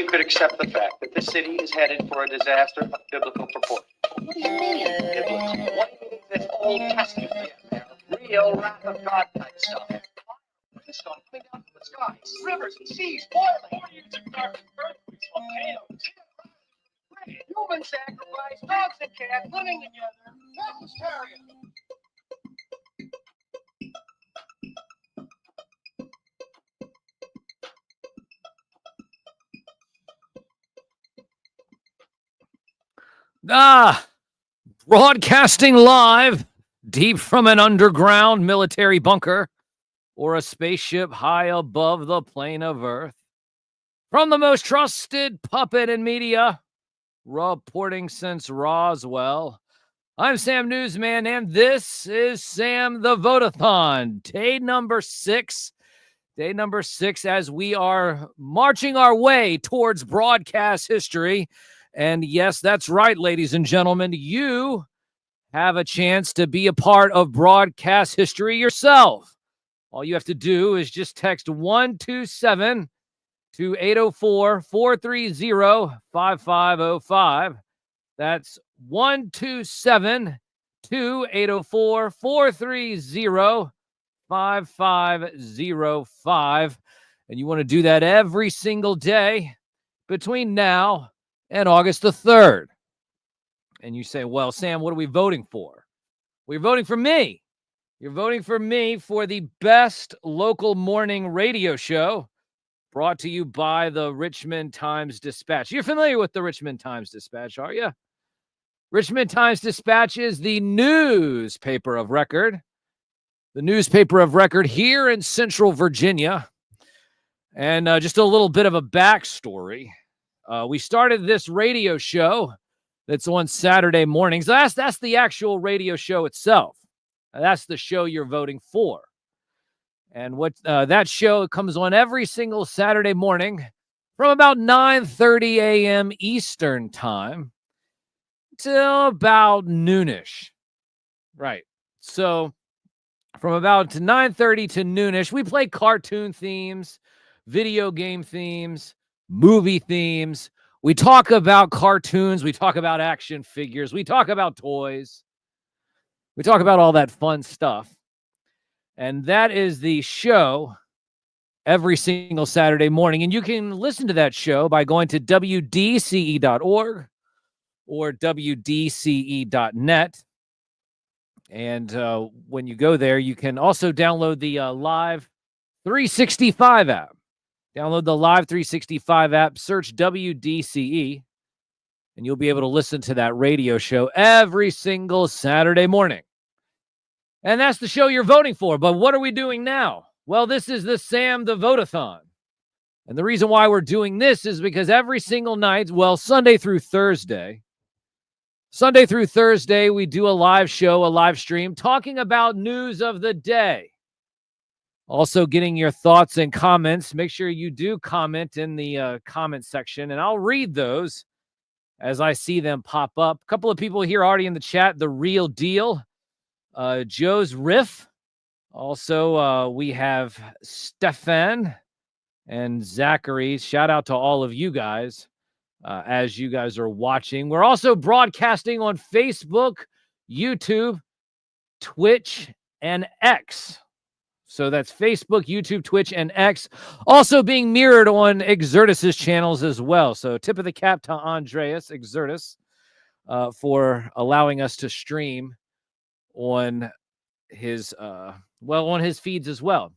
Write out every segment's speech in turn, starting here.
you could accept the fact that this city is headed for a disaster of biblical proportion. What do you mean, biblical? What do you mean this Old Testament, man? Real wrath of God type stuff. Brimstone coming down from the skies, rivers and seas boiling. Earthquakes, volcanoes, human sacrifice, dogs and cats living together. That's hysteria. Broadcasting live deep from an underground military bunker or a spaceship high above the plane of Earth. From the most trusted puppet in media, reporting since Roswell, I'm Sam Newsman, and this is Sam-The-Vote-A-Thon, day number 6. Day number 6 as we are marching our way towards broadcast history. And yes, that's right, ladies and gentlemen, you have a chance to be a part of broadcast history yourself. All you have to do is just text 127 to 804-430-5505. That's 127 to 804-430-5505. And you want to do that every single day between now and August the 3rd. And you say, well, Sam, what are we voting for? We're voting for me. You're voting for me for the best local morning radio show brought to you by the Richmond Times-Dispatch. You're familiar with the Richmond Times-Dispatch, are you? Richmond Times-Dispatch is the newspaper of record. The newspaper of record here in Central Virginia. And just a little bit of a backstory. We started this radio show that's on Saturday mornings. That's the actual radio show itself. That's the show you're voting for. And what that show comes on every single Saturday morning from about 9:30 a.m. Eastern time till about noonish. Right. So from about 9:30 to noonish, we play cartoon themes, video game themes, movie themes. We talk about cartoons. We talk about action figures. We talk about toys. We talk about all that fun stuff. And that is the show every single Saturday morning. And you can listen to that show by going to WDCE.org or WDCE.net. And when you go there, you can also download the Live 365 app. Download the Live 365 app, search WDCE, and you'll be able to listen to that radio show every single Saturday morning. And that's the show you're voting for. But what are we doing now? Well, this is the Sam-The-Vote-A-Thon. And the reason why we're doing this is because every single night, well, Sunday through Thursday, we do a live show, a live stream, talking about news of the day. Also getting your thoughts and comments. Make sure you do comment in the comment section, and I'll read those as I see them pop up. A couple of people here already in the chat, The Real Deal, Joe's Riff. Also, we have Stefan and Zachary. Shout out to all of you guys as you guys are watching. We're also broadcasting on Facebook, YouTube, Twitch, and X. So that's Facebook, YouTube, Twitch, and X. Also being mirrored on Exertus's channels as well. So tip of the cap to Andreas Exertus for allowing us to stream on his on his feeds as well.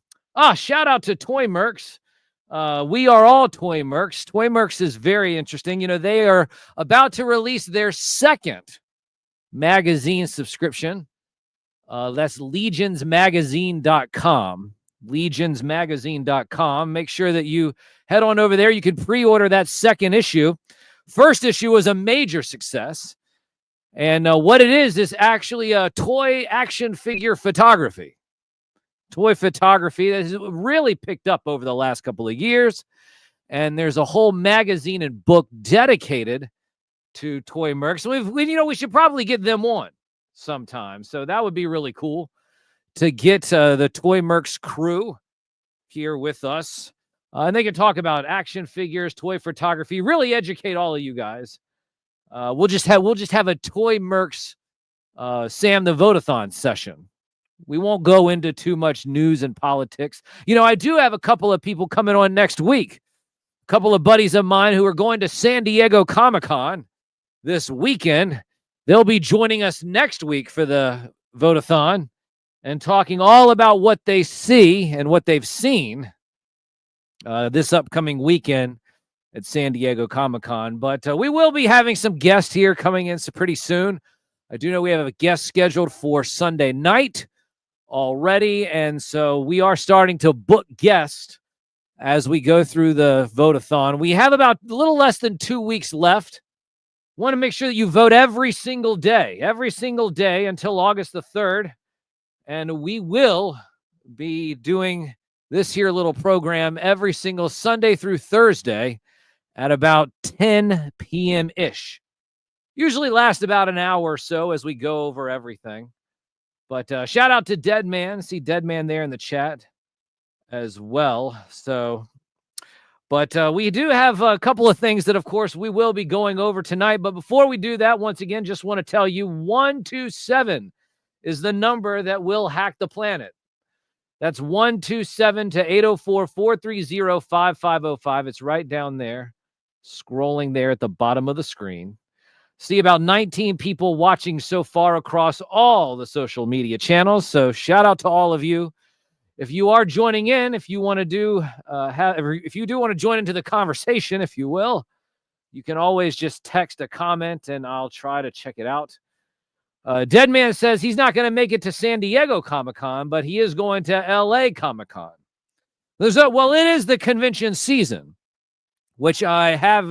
Shout out to Toy Mercs. We are all Toy Mercs. Toy Mercs is very interesting. You know, they are about to release their second magazine subscription. That's legionsmagazine.com. Legionsmagazine.com. Make sure that you head on over there. You can pre-order that second issue. First issue was a major success. And what it is actually a toy action figure photography. Toy photography that has really picked up over the last couple of years. And there's a whole magazine and book dedicated to Toy Mercs. We should probably get them on sometime. So that would be really cool to get the Toy Mercs crew here with us. And they can talk about action figures, toy photography, really educate all of you guys. We'll just have a Toy Mercs Sam-The-Vote-A-Thon session. We won't go into too much news and politics. I do have a couple of people coming on next week. A couple of buddies of mine who are going to San Diego Comic-Con this weekend. They'll be joining us next week for the Vote-A-Thon and talking all about what they see and what they've seen this upcoming weekend at San Diego Comic-Con. But we will be having some guests here coming in pretty soon. I do know we have a guest scheduled for Sunday night already, and so we are starting to book guests as we go through the Vote-A-Thon. We have about a little less than 2 weeks left. Want to make sure that you vote every single day until August the 3rd. And we will be doing this here little program every single Sunday through Thursday at about 10 p.m.-ish. Usually lasts about an hour or so as we go over everything. But shout out to Deadman. See Deadman there in the chat as well. But we do have a couple of things that, of course, we will be going over tonight. But before we do that, once again, just want to tell you 127 is the number that will hack the planet. That's 127 to 804-430-5505. It's right down there, scrolling there at the bottom of the screen. See about 19 people watching so far across all the social media channels. So shout out to all of you. If you are joining in, if you want to if you do want to join into the conversation, if you will, you can always just text a comment and I'll try to check it out. Deadman says he's not going to make it to San Diego Comic-Con, but he is going to LA Comic-Con. Well, it is the convention season, which I have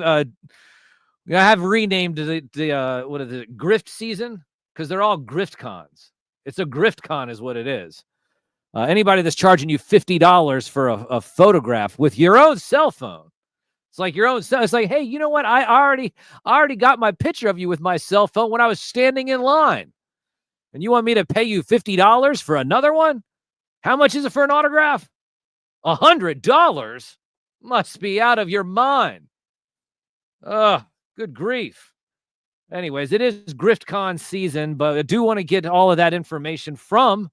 renamed the what is it, Grift season, because they're all Grift cons. It's a Grift con is what it is. Anybody that's charging you $50 for a photograph with your own cell phone. It's like your own cell. It's like, hey, you know what? I already got my picture of you with my cell phone when I was standing in line. And you want me to pay you $50 for another one? How much is it for an autograph? $100? Must be out of your mind. Ugh, good grief. Anyways, it is GriftCon season, but I do want to get all of that information from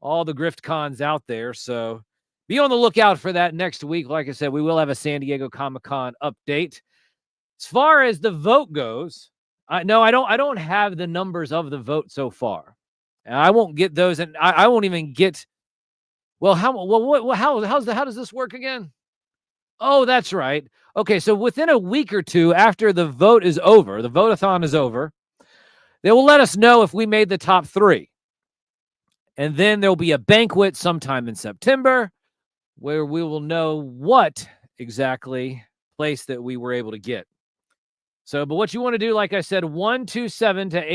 all the Grift cons out there. So be on the lookout for that next week. Like I said, we will have a San Diego Comic-Con update. As far as the vote goes, I don't have the numbers of the vote so far. And I won't get those, and I won't how does this work again? Oh, that's right. Okay, so within a week or two after the vote is over, the Vote-A-Thon is over, they will let us know if we made the top 3. And then there'll be a banquet sometime in September where we will know what exactly place that we were able to get. So, but what you want to do, like I said, 127 to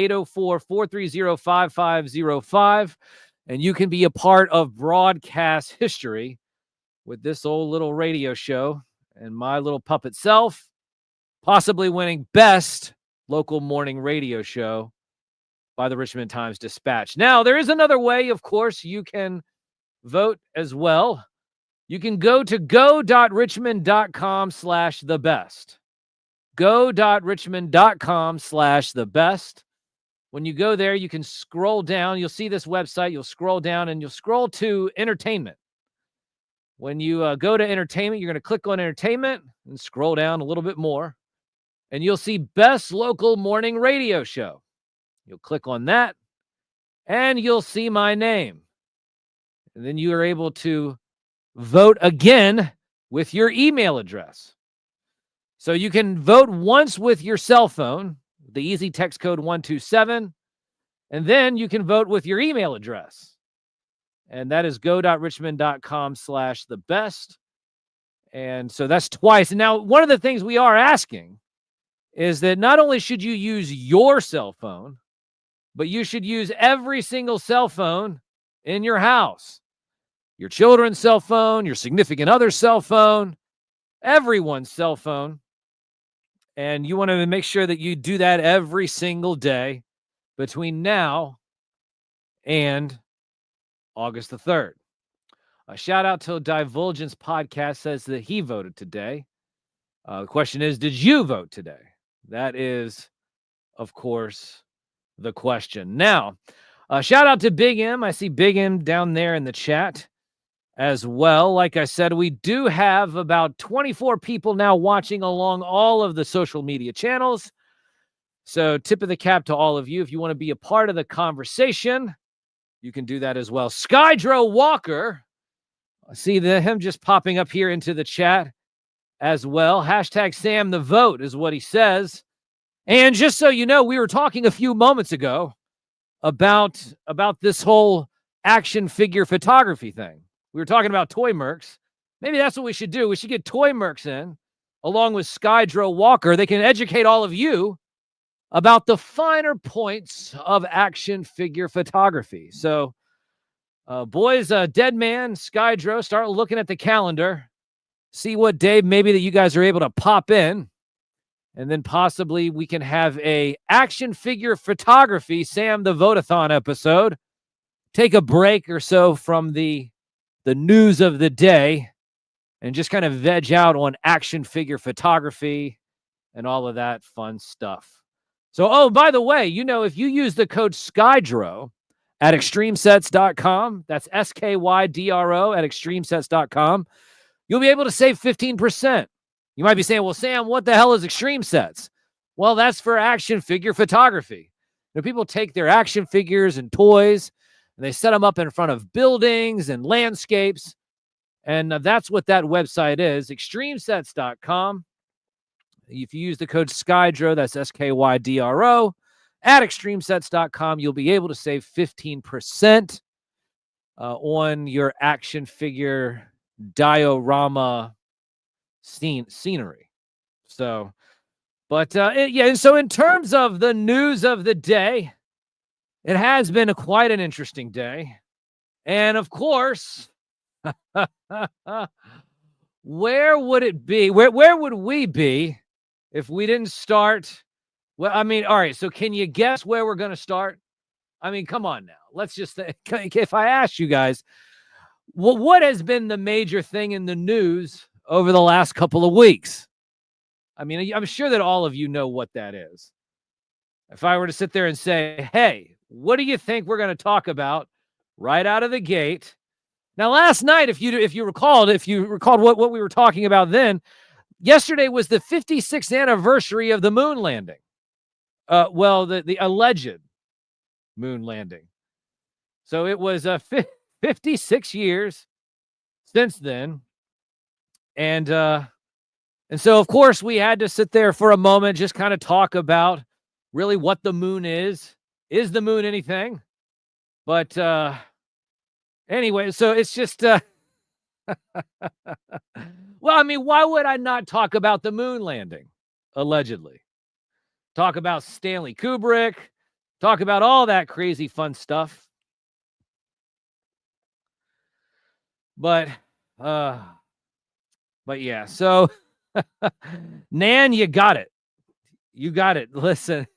804-430-5505, and you can be a part of broadcast history with this old little radio show and my little puppet self, possibly winning best local morning radio show by the Richmond Times-Dispatch. Now, there is another way, of course, you can vote as well. You can go to go.richmond.com/thebest. Go.richmond.com/thebest. When you go there, you can scroll down. You'll see this website. You'll scroll down and you'll scroll to entertainment. When you go to entertainment, you're going to click on entertainment and scroll down a little bit more. And you'll see best local morning radio show. You'll click on that and you'll see my name. And then you are able to vote again with your email address. So you can vote once with your cell phone, the easy text code 127, and then you can vote with your email address. And that is go.richmond.com/thebest. And so that's twice. And now one of the things we are asking is that not only should you use your cell phone, but you should use every single cell phone in your house. Your children's cell phone, your significant other's cell phone, everyone's cell phone. And you want to make sure that you do that every single day between now and August the 3rd. A shout out to Divulgence Podcast says that he voted today. The question is, did you vote today? That is, of course, the question. Now, shout out to Big M. I see Big M down there in the chat as well. Like I said, we do have about 24 people now watching along all of the social media channels. So tip of the cap to all of you. If you want to be a part of the conversation, you can do that as well. Skydro Walker, I see him just popping up here into the chat as well. Hashtag Sam the Vote is what he says. And just so you know, we were talking a few moments ago about this whole action figure photography thing. We were talking about toy mercs. Maybe that's what we should do. We should get toy mercs in along with Skydro Walker. They can educate all of you about the finer points of action figure photography. So, boys, Dead Man, Skydro, start looking at the calendar. See what day maybe that you guys are able to pop in. And then possibly we can have a action figure photography Sam-The-Vote-A-Thon episode. Take a break or so from the news of the day and just kind of veg out on action figure photography and all of that fun stuff. So, oh, by the way, you know, if you use the code Skydro at extremesets.com, that's SKYDRO at extremesets.com, you'll be able to save 15%. You might be saying, well, Sam, what the hell is Extreme Sets? Well, that's for action figure photography. You know, people take their action figures and toys and they set them up in front of buildings and landscapes. And that's what that website is, extremesets.com. If you use the code SKYDRO, that's SKYDRO, at extremesets.com, you'll be able to save 15% on your action figure diorama scenery. So, but yeah, so in terms of the news of the day, it has been quite an interesting day. And of course, where would it be? Where would we be if we didn't start? Well, I mean, all right, so can you guess where we're going to start? I mean, come on now. Let's just think. If I ask you guys, well, what has been the major thing in the news over the last couple of weeks? I mean, I'm sure that all of you know what that is. If I were to sit there and say, hey, what do you think we're going to talk about right out of the gate? Now, last night, if you recalled what we were talking about then, yesterday was the 56th anniversary of the moon landing. Well, the alleged moon landing. So it was 56 years since then. And so, of course, we had to sit there for a moment, just kind of talk about really what the moon is. Is the moon anything? But anyway, so it's just, well, I mean, why would I not talk about the moon landing, allegedly? Talk about Stanley Kubrick, talk about all that crazy fun stuff. But yeah, so Nan, you got it. You got it. Listen,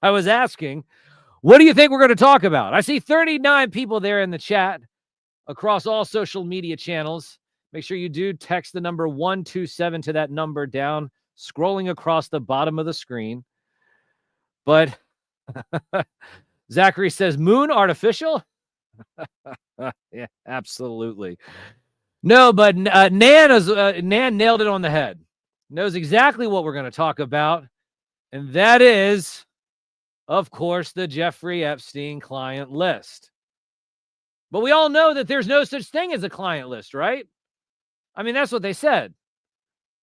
I was asking, what do you think we're going to talk about? I see 39 people there in the chat across all social media channels. Make sure you do text the number 127 to that number down, scrolling across the bottom of the screen. But Zachary says, moon artificial? Yeah, absolutely. No, but Nan nailed it on the head. Knows exactly what we're going to talk about. And that is, of course, the Jeffrey Epstein client list. But we all know that there's no such thing as a client list, right? I mean, that's what they said.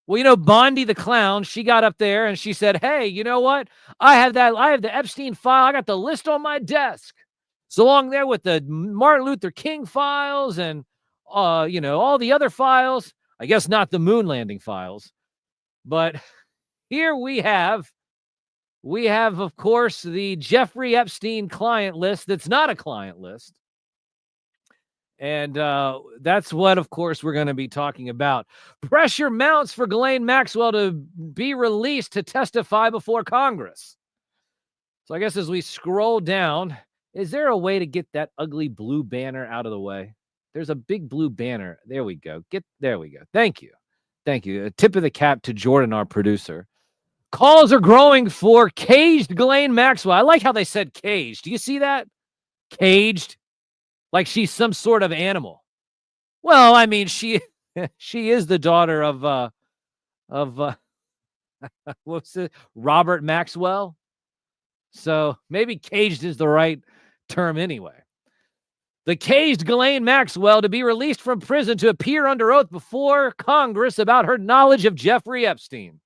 Well, you know, Bondi the clown, she got up there and she said, hey, you know what? I have the Epstein file. I got the list on my desk. So along there with the Martin Luther King files and, you know, all the other files. I guess not the moon landing files. But here we have, of course, the Jeffrey Epstein client list that's not a client list. And that's what, of course, we're going to be talking about. Pressure mounts for Ghislaine Maxwell to be released to testify before Congress. So I guess as we scroll down, is there a way to get that ugly blue banner out of the way? There's a big blue banner. There we go. There we go. Thank you. Thank you. A tip of the cap to Jordan, our producer. Calls are growing for caged Ghislaine Maxwell. I like how they said caged. Do you see that? Caged. Like she's some sort of animal. Well, I mean, she is the daughter of what's it? Robert Maxwell. So maybe caged is the right term anyway. The caged Ghislaine Maxwell to be released from prison to appear under oath before Congress about her knowledge of Jeffrey Epstein.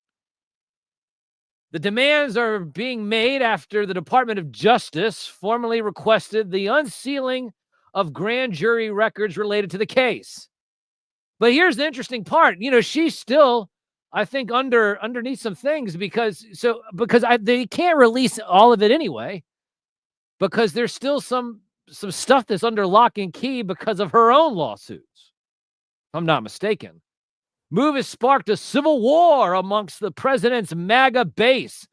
The demands are being made after the Department of Justice formally requested the unsealing of grand jury records related to the case. But here's the interesting part. You know, she's still, I think, underneath some things because they can't release all of it anyway, because there's still some stuff that's under lock and key because of her own lawsuits. If I'm not mistaken. Move has sparked a civil war amongst the president's MAGA base,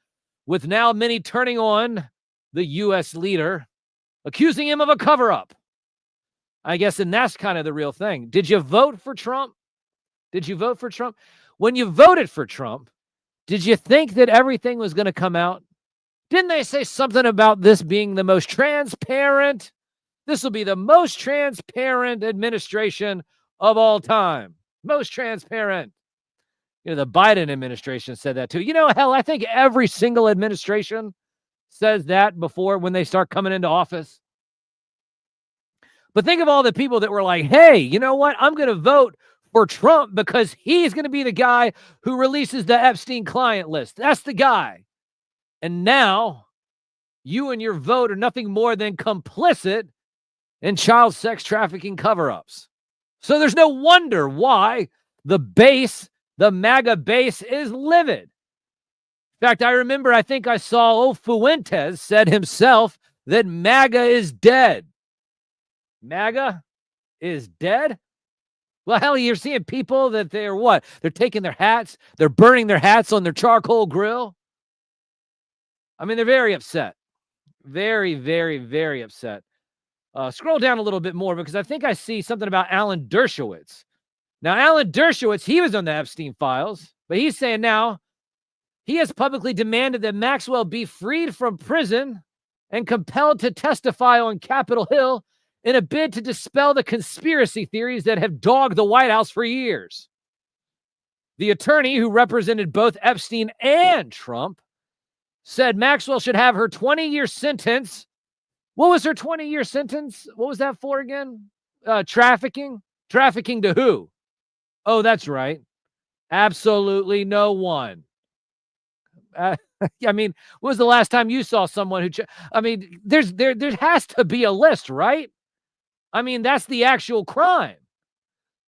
with now many turning on the U.S. leader, accusing him of a cover-up. I guess, and that's kind of the real thing. Did you vote for Trump? Did you vote for Trump? When you voted for Trump, did you think that everything was going to come out? Didn't they say something about this being the most transparent? This will be the most transparent administration of all time. Most transparent. You know, the Biden administration said that too. You know, hell, I think every single administration says that before when they start coming into office. But think of all the people that were like, hey, you know what? I'm going to vote for Trump because he's going to be the guy who releases the Epstein client list. That's the guy. And now you and your vote are nothing more than complicit in child sex trafficking cover-ups. So there's no wonder why the MAGA base is livid. In fact, I remember, I think I saw Fuentes said himself that MAGA is dead. MAGA is dead? Well, hell, you're seeing people that they're what? They're taking their hats, they're burning their hats on their charcoal grill. I mean, they're very upset. Very, very, very upset. Scroll down a little bit more because I think I see something about Alan Dershowitz. Now, Alan Dershowitz, he was on the Epstein files, but he's saying now he has publicly demanded that Maxwell be freed from prison and compelled to testify on Capitol Hill in a bid to dispel the conspiracy theories that have dogged the White House for years. The attorney who represented both Epstein and Trump said Maxwell should have her 20-year sentence. What was her 20-year sentence? What was that for again? Trafficking? Trafficking to who? Oh, that's right. Absolutely no one. I mean, when was the last time you saw someone who... I mean, there has to be a list, right? I mean, that's the actual crime.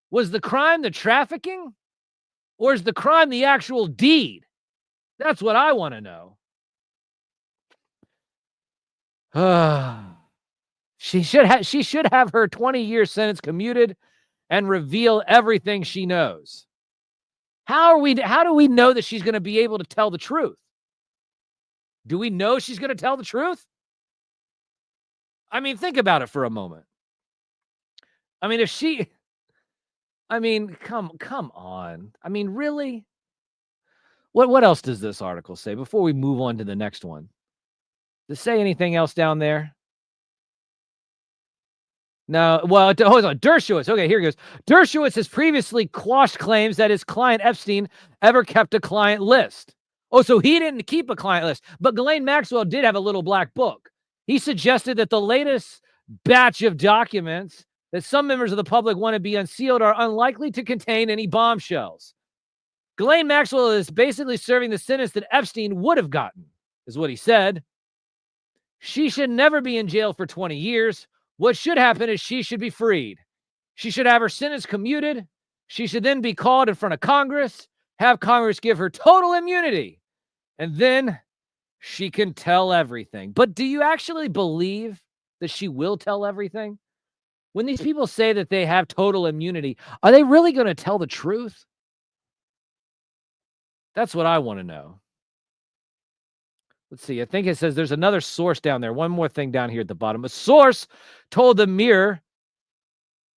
Was the crime the trafficking? Or is the crime the actual deed? That's what I want to know. She should have her 20-year sentence commuted and reveal everything she knows. How do we know that she's going to be able to tell the truth? Do we know she's going to tell the truth? I mean, think about it for a moment. I mean, come on. I mean, really? What else does this article say before we move on to the next one? Does it say anything else down there? No, well, hold on. Dershowitz. Okay, here it goes. Dershowitz has previously quashed claims that his client Epstein ever kept a client list. Oh, so he didn't keep a client list, but Ghislaine Maxwell did have a little black book. He suggested that the latest batch of documents that some members of the public want to be unsealed are unlikely to contain any bombshells. Ghislaine Maxwell is basically serving the sentence that Epstein would have gotten, is what he said. She should never be in jail for 20 years. What should happen is she should be freed. She should have her sentence commuted. She should then be called in front of Congress, have Congress give her total immunity, and then she can tell everything. But do you actually believe that she will tell everything? When these people say that they have total immunity, are they really going to tell the truth? That's what I want to know. Let's see. I think it says there's another source down there. One more thing down here at the bottom. A source told the Mirror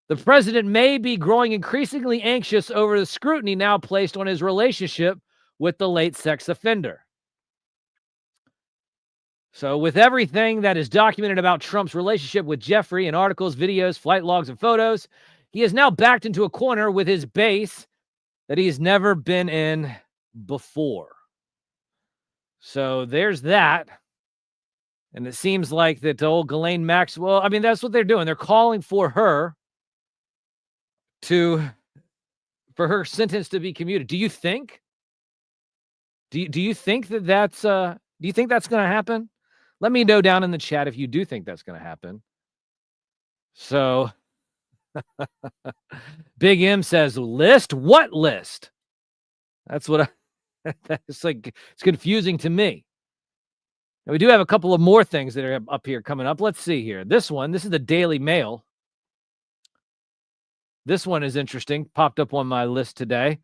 The president may be growing increasingly anxious over the scrutiny now placed on his relationship with the late sex offender. So with everything that is documented about Trump's relationship with Jeffrey in articles, videos, flight logs, and photos, he is now backed into a corner with his base that he's never been in before. So there's that. And it seems like that old Ghislaine Maxwell, I mean, that's what they're doing. They're calling for her for her sentence to be commuted. Do you think? Do you think that that's do you think that's going to happen? Let me know down in the chat if you do think that's going to happen. So Big M says, list? What list? That's what it's like. It's confusing to me. Now, we do have a couple of more things that are up here coming up. Let's see here. This is the Daily Mail. This one is interesting. Popped up on my list today.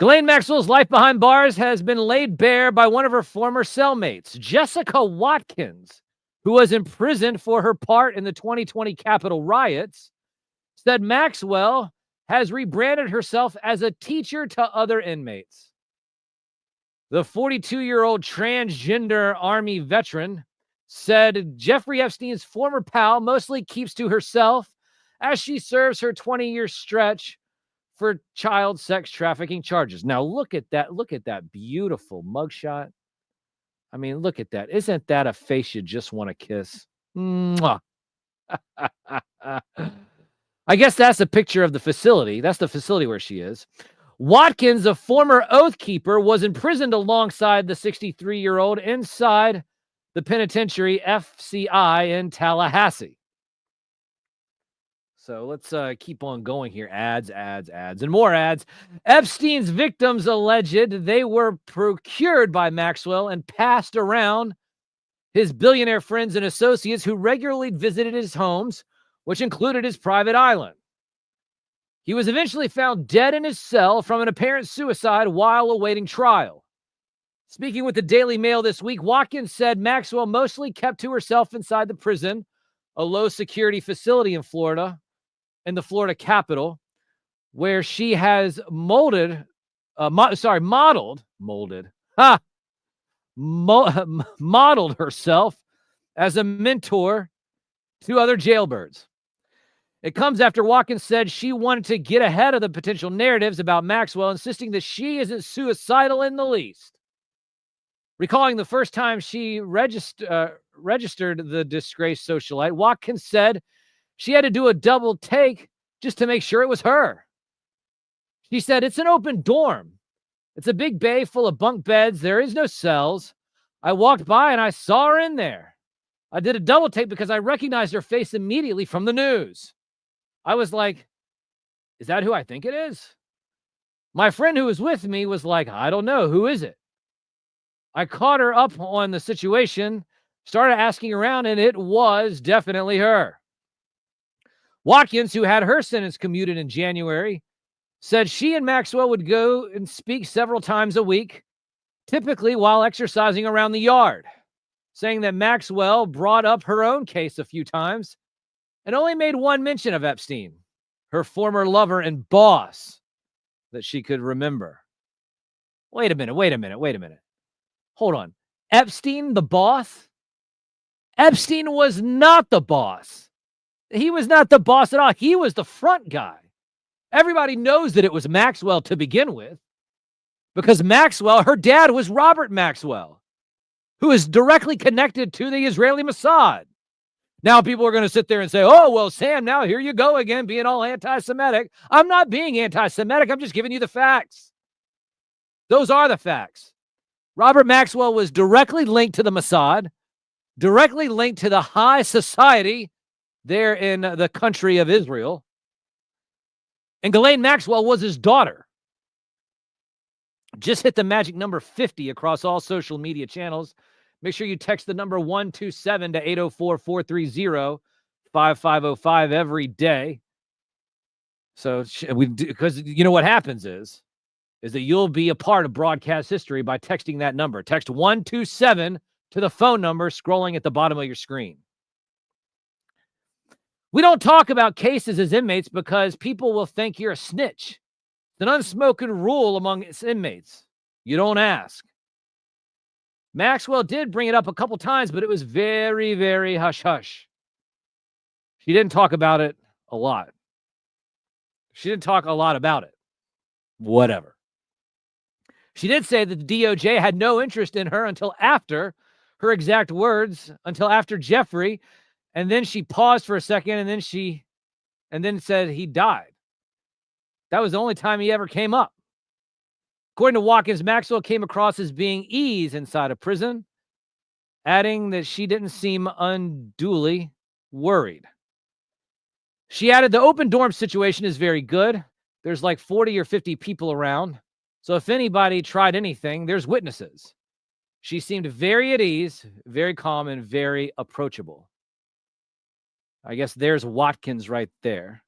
Ghislaine Maxwell's life behind bars has been laid bare by one of her former cellmates, Jessica Watkins, who was imprisoned for her part in the 2020 Capitol riots, said Maxwell has rebranded herself as a teacher to other inmates. The 42-year-old transgender Army veteran said Jeffrey Epstein's former pal mostly keeps to herself as she serves her 20-year stretch for child sex trafficking charges. Now, look at that. Look at that beautiful mugshot. I mean, look at that. Isn't that a face you just want to kiss? Mwah. I guess that's a picture of the facility. That's the facility where she is. Watkins, a former Oath Keeper, was imprisoned alongside the 63-year-old inside the penitentiary FCI in Tallahassee. So let's keep on going here. Ads, and more ads. Epstein's victims alleged they were procured by Maxwell and passed around his billionaire friends and associates who regularly visited his homes, which included his private island. He was eventually found dead in his cell from an apparent suicide while awaiting trial. Speaking with the Daily Mail this week, Watkins said Maxwell mostly kept to herself inside the prison, a low-security facility in Florida, in the Florida capital, where she has modeled herself as a mentor to other jailbirds. It comes after Watkins said she wanted to get ahead of the potential narratives about Maxwell, insisting that she isn't suicidal in the least. Recalling the first time she registered the disgraced socialite, Watkins said she had to do a double take just to make sure it was her. She said, "It's an open dorm. It's a big bay full of bunk beds. There is no cells. I walked by and I saw her in there. I did a double take because I recognized her face immediately from the news. I was like, is that who I think it is? My friend who was with me was like, I don't know. Who is it? I caught her up on the situation, started asking around, and it was definitely her." Watkins, who had her sentence commuted in January, said she and Maxwell would go and speak several times a week, typically while exercising around the yard, saying that Maxwell brought up her own case a few times and only made one mention of Epstein, her former lover and boss, that she could remember. Wait a minute. Hold on. Epstein, the boss? Epstein was not the boss. He was not the boss at all. He was the front guy. Everybody knows that it was Maxwell to begin with, because Maxwell, her dad was Robert Maxwell, who is directly connected to the Israeli Mossad. Now people are going to sit there and say, oh, well, Sam, now here you go again, being all anti-Semitic. I'm not being anti-Semitic. I'm just giving you the facts. Those are the facts. Robert Maxwell was directly linked to the Mossad, directly linked to the high society there in the country of Israel. And Ghislaine Maxwell was his daughter. Just hit the magic number 50 across all social media channels. Make sure you text the number 127 to 804-430-5505 every day. So because you know what happens is that you'll be a part of broadcast history by texting that number. Text 127 to the phone number scrolling at the bottom of your screen. We don't talk about cases as inmates because people will think you're a snitch. It's an unspoken rule among inmates. You don't ask. Maxwell did bring it up a couple times, but it was very, very hush-hush. She didn't talk about it a lot. She didn't talk a lot about it. Whatever. She did say that the DOJ had no interest in her until after, her exact words, until after Jeffrey, and then she paused for a second, and then said he died. That was the only time he ever came up. According to Watkins, Maxwell came across as being ease inside a prison, adding that she didn't seem unduly worried. She added the open dorm situation is very good. There's like 40 or 50 people around. So if anybody tried anything, there's witnesses. She seemed very at ease, very calm, and very approachable. I guess there's Watkins right there.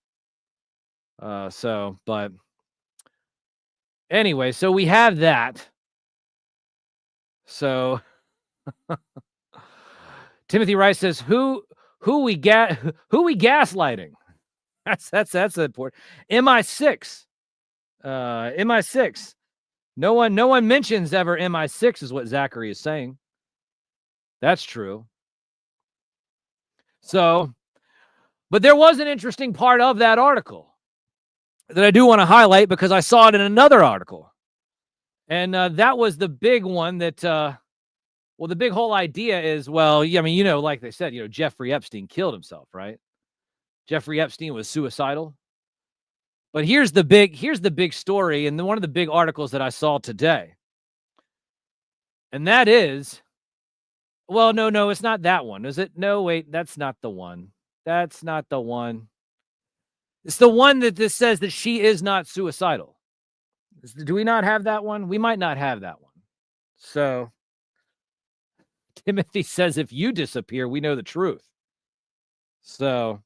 But anyway, so we have that. So Timothy Rice says, who we gaslighting? That's important. MI6. MI6. No one mentions ever MI6 is what Zachary is saying. That's true. So, but there was an interesting part of that article that I do want to highlight because I saw it in another article. And that was the big one that, the big whole idea is, like they said, Jeffrey Epstein killed himself, right? Jeffrey Epstein was suicidal. But here's the big story, and one of the big articles that I saw today. And that is, no, it's not that one, is it? No, wait, that's not the one. That's not the one. It's the one that this says that she is not suicidal. Do we not have that one? We might not have that one. So Timothy says, if you disappear, we know the truth. So,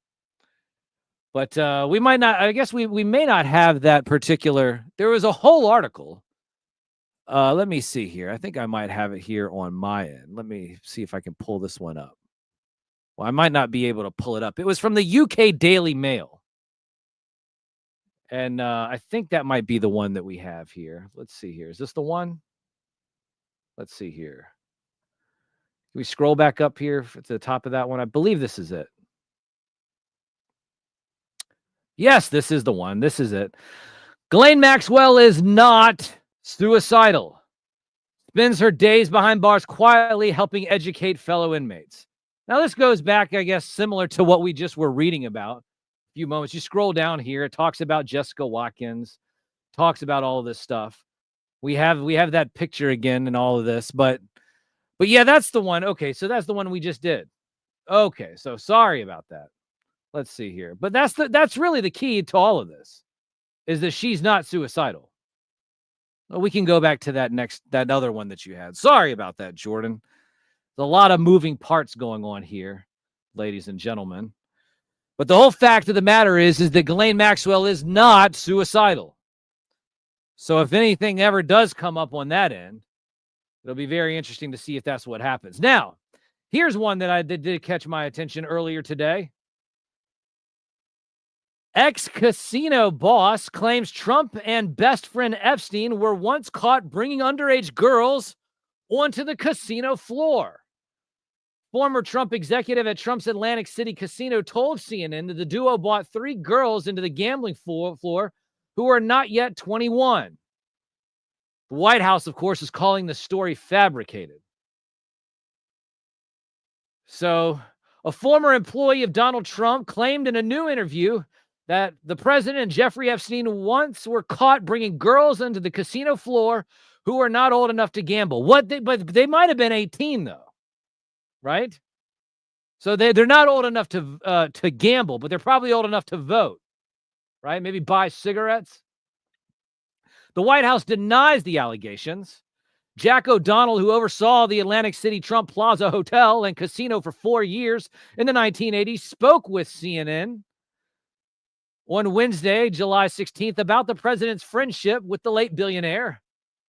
but we might not, I guess we may not have that particular, there was a whole article. Let me see here. I think I might have it here on my end. Let me see if I can pull this one up. Well, I might not be able to pull it up. It was from the UK Daily Mail. And I think that might be the one that we have here. Let's see here. Is this the one? Let's see here. Can we scroll back up here to the top of that one? I believe this is it. Yes, this is the one. This is it. Ghislaine Maxwell is not suicidal. Spends her days behind bars quietly helping educate fellow inmates. Now, this goes back, I guess, similar to what we just were reading about a few moments. You scroll down here, it talks about Jessica Watkins, talks about all of this stuff. We have that picture again and all of this, but yeah, that's the one. Okay, so that's the one we just did. Okay, so sorry about that. Let's see here. But that's really the key to all of this, is that she's not suicidal. Well, we can go back to that other one that you had. Sorry about that, Jordan. There's a lot of moving parts going on here, ladies and gentlemen. But the whole fact of the matter is that Ghislaine Maxwell is not suicidal. So if anything ever does come up on that end, it'll be very interesting to see if that's what happens. Now, here's one that did catch my attention earlier today. Ex-casino boss claims Trump and best friend Epstein were once caught bringing underage girls onto the casino floor. Former Trump executive at Trump's Atlantic City casino told CNN that the duo brought 3 girls into the gambling floor who are not yet 21. The White House, of course, is calling the story fabricated. So, a former employee of Donald Trump claimed in a new interview that the president and Jeffrey Epstein once were caught bringing girls into the casino floor who are not old enough to gamble. But they might have been 18, though, right? So they're not old enough to gamble, but they're probably old enough to vote, right? Maybe buy cigarettes. The White House denies the allegations. Jack O'Donnell, who oversaw the Atlantic City Trump Plaza Hotel and Casino for 4 years in the 1980s, spoke with CNN on Wednesday, July 16th, about the president's friendship with the late billionaire,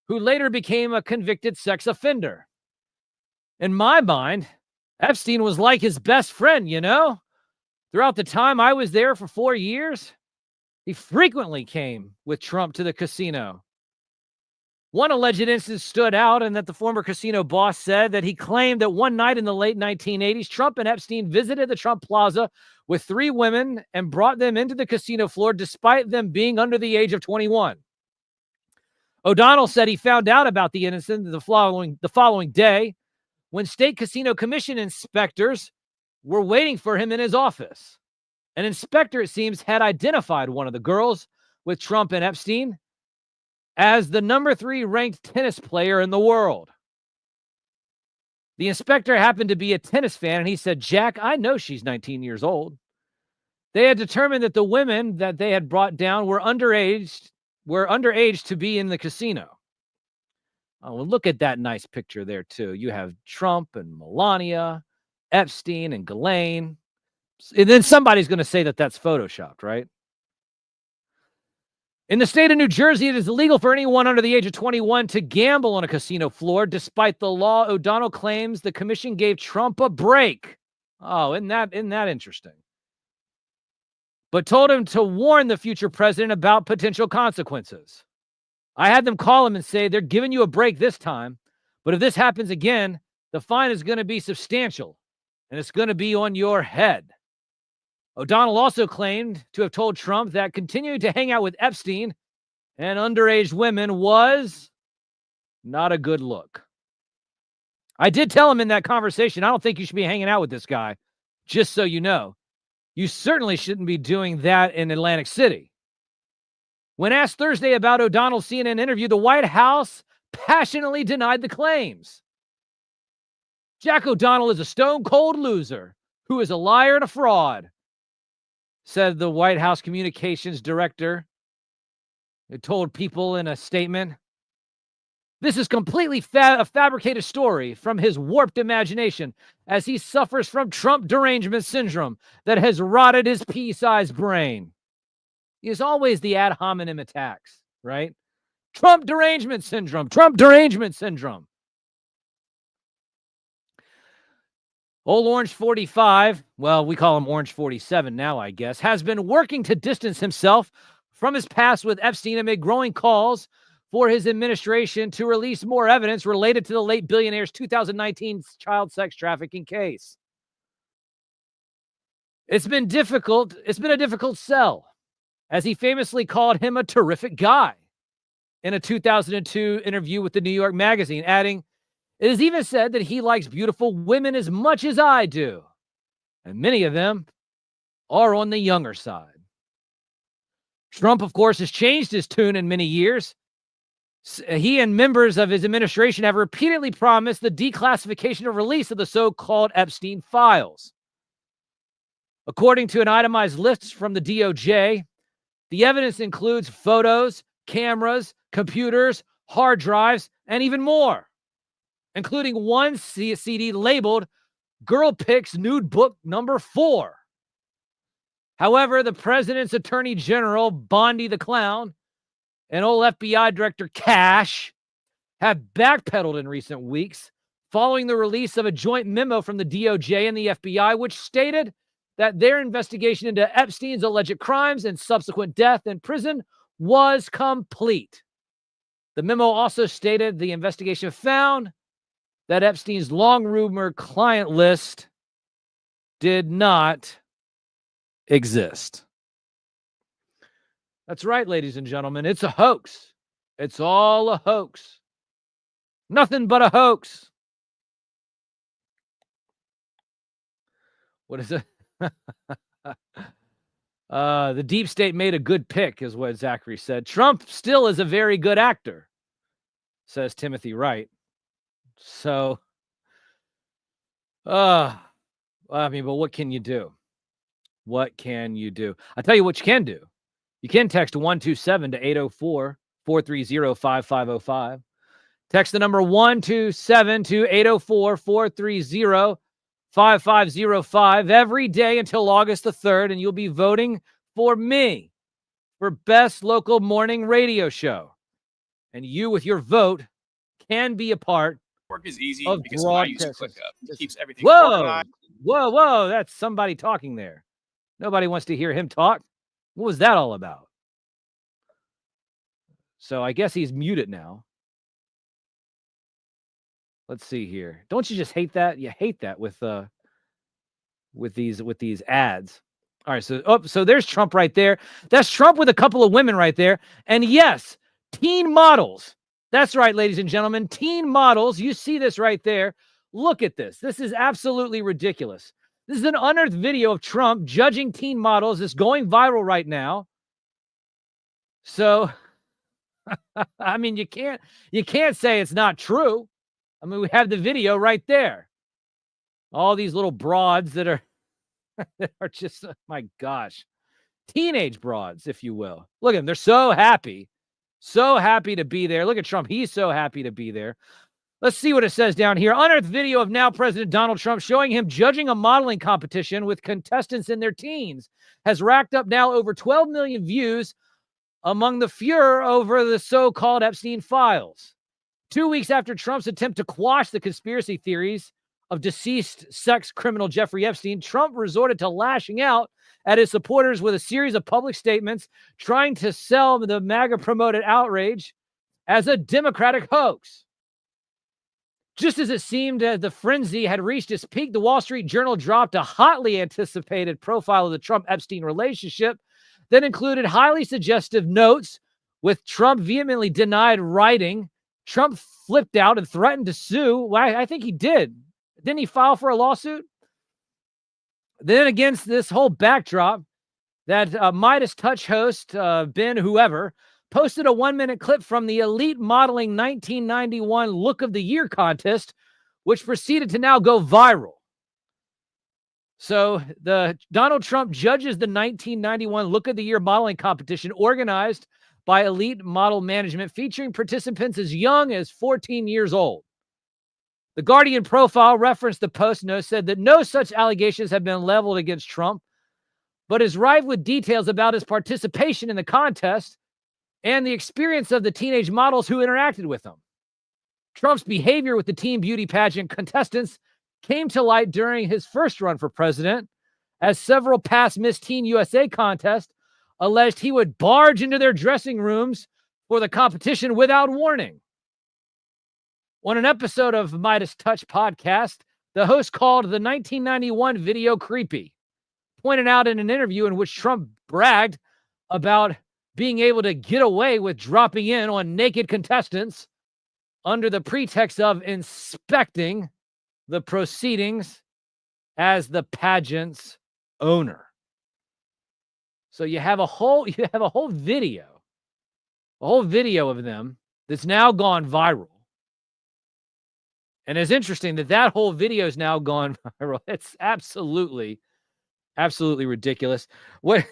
who later became a convicted sex offender. In my mind, Epstein was like his best friend, you know? Throughout the time I was there for 4 years, he frequently came with Trump to the casino. One alleged instance stood out in that the former casino boss said that he claimed that one night in the late 1980s, Trump and Epstein visited the Trump Plaza with 3 women and brought them into the casino floor despite them being under the age of 21. O'Donnell said he found out about the incident the following day when state casino commission inspectors were waiting for him in his office. An inspector, it seems, had identified one of the girls with Trump and Epstein as the number 3 ranked tennis player in the world. The inspector happened to be a tennis fan, and he said, "Jack, I know she's 19 years old." They had determined that the women that they had brought down were underage to be in the casino. Oh, well, look at that nice picture there, too. You have Trump and Melania, Epstein and Ghislaine. And then somebody's going to say that that's photoshopped, right? In the state of New Jersey, it is illegal for anyone under the age of 21 to gamble on a casino floor. Despite the law, O'Donnell claims the commission gave Trump a break. Oh, isn't that interesting? But told him to warn the future president about potential consequences. I had them call him and say, they're giving you a break this time, but if this happens again, the fine is going to be substantial, and it's going to be on your head. O'Donnell also claimed to have told Trump that continuing to hang out with Epstein and underage women was not a good look. I did tell him in that conversation, I don't think you should be hanging out with this guy, just so you know. You certainly shouldn't be doing that in Atlantic City. When asked Thursday about O'Donnell's CNN interview, the White House passionately denied the claims. Jack O'Donnell is a stone-cold loser who is a liar and a fraud, said the White House communications director. It told people in a statement, this is completely a fabricated story from his warped imagination as he suffers from Trump derangement syndrome that has rotted his pea-sized brain. Is always the ad hominem attacks, right? Trump derangement syndrome, Trump derangement syndrome. Old Orange 45, well, we call him Orange 47 now, I guess, has been working to distance himself from his past with Epstein amid growing calls for his administration to release more evidence related to the late billionaire's 2019 child sex trafficking case. It's been a difficult sell, as he famously called him a terrific guy in a 2002 interview with the New York Magazine, adding, it is even said that he likes beautiful women as much as I do, and many of them are on the younger side. Trump, of course, has changed his tune in many years. He and members of his administration have repeatedly promised the declassification or release of the so-called Epstein files. According to an itemized list from the DOJ, the evidence includes photos, cameras, computers, hard drives, and even more, including one CD labeled Girl Pics Nude Book Number 4. However, the president's attorney general, Bondi the Clown, and old FBI Director Cash have backpedaled in recent weeks following the release of a joint memo from the DOJ and the FBI, which stated that their investigation into Epstein's alleged crimes and subsequent death in prison was complete. The memo also stated the investigation found that Epstein's long-rumored client list did not exist. That's right, ladies and gentlemen. It's a hoax. It's all a hoax. Nothing but a hoax. What is it? The deep state made a good pick, is what Zachary said. Trump still is a very good actor, says Timothy Wright. So, but what can you do? What can you do? I'll tell you what you can do. You can text 127 to 804-430-5505. Text the number 127 to 804-430-5505 every day until August the 3rd, and you'll be voting for me for Best Local Morning Radio Show. And you, with your vote, can be a part work is easy of because I use ClickUp. It keeps everything Whoa, organized. whoa, that's somebody talking there. Nobody wants to hear him talk. What was that all about? So I guess he's muted now. Let's see here. Don't you just hate that? You hate that with these ads. All right, so there's Trump right there. That's Trump with a couple of women right there. And yes, teen models. That's right, ladies and gentlemen, teen models. You see this right there. Look at this. This is absolutely ridiculous. This is an unearthed video of Trump judging teen models. It's going viral right now. So, I mean, you can't say it's not true. I mean, we have the video right there. All these little broads that are just, oh my gosh, teenage broads, if you will. Look at them. They're so happy to be there. Look at Trump. He's so happy to be there. Let's see what it says down here. Unearthed video of now President Donald Trump showing him judging a modeling competition with contestants in their teens has racked up now over 12 million views among the furor over the so-called Epstein files. 2 weeks after Trump's attempt to quash the conspiracy theories of deceased sex criminal Jeffrey Epstein, Trump resorted to lashing out at his supporters with a series of public statements trying to sell the MAGA-promoted outrage as a Democratic hoax. Just as it seemed the frenzy had reached its peak, the Wall Street Journal dropped a hotly anticipated profile of the Trump-Epstein relationship that included highly suggestive notes with Trump vehemently denied writing. Trump flipped out and threatened to sue. Well, I think he did. Didn't he file for a lawsuit? Then against this whole backdrop, that Midas Touch host, Ben whoever, posted a 1-minute clip from the Elite Modeling 1991 Look of the Year contest, which proceeded to now go viral. So the Donald Trump judges the 1991 Look of the Year modeling competition organized by Elite Model Management, featuring participants as young as 14 years old. The Guardian profile referenced the post note, said that no such allegations have been leveled against Trump, but is rife with details about his participation in the contest and the experience of the teenage models who interacted with him. Trump's behavior with the teen beauty pageant contestants came to light during his first run for president, as several past Miss Teen USA contests alleged he would barge into their dressing rooms for the competition without warning. On an episode of Midas Touch podcast, the host called the 1991 video creepy, pointed out in an interview in which Trump bragged about being able to get away with dropping in on naked contestants under the pretext of inspecting the proceedings as the pageant's owner. So you have a whole video of them that's now gone viral. And it's interesting that whole video is now gone viral. It's absolutely ridiculous. What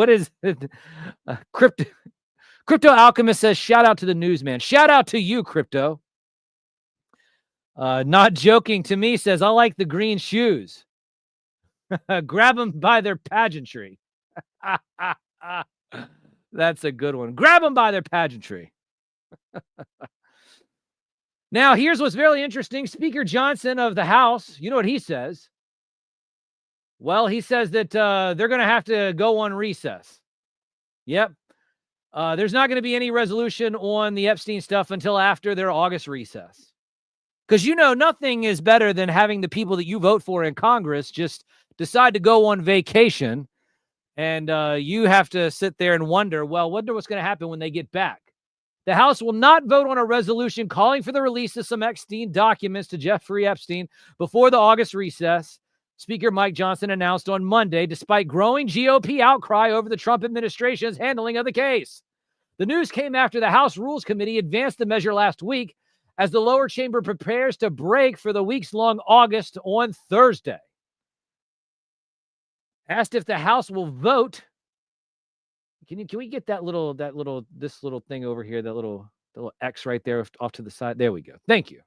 is it? Crypto Alchemist says, shout out to the newsman. Shout out to you, Crypto. Not joking to me says, I like the green shoes. Grab them by their pageantry. That's a good one. Grab them by their pageantry. Now, here's what's very interesting. Speaker Johnson of the House, you know what he says? Well, he says that they're going to have to go on recess. Yep. There's not going to be any resolution on the Epstein stuff until after their August recess. Because, you know, nothing is better than having the people that you vote for in Congress just decide to go on vacation, and you have to sit there and wonder what's going to happen when they get back. The House will not vote on a resolution calling for the release of some Epstein documents to Jeffrey Epstein before the August recess, Speaker Mike Johnson announced on Monday, despite growing GOP outcry over the Trump administration's handling of the case. The news came after the House Rules Committee advanced the measure last week as the lower chamber prepares to break for the weeks-long August on Thursday. Asked if the House will vote. Can we get this little thing over here, the little X right there off to the side? There we go. Thank you.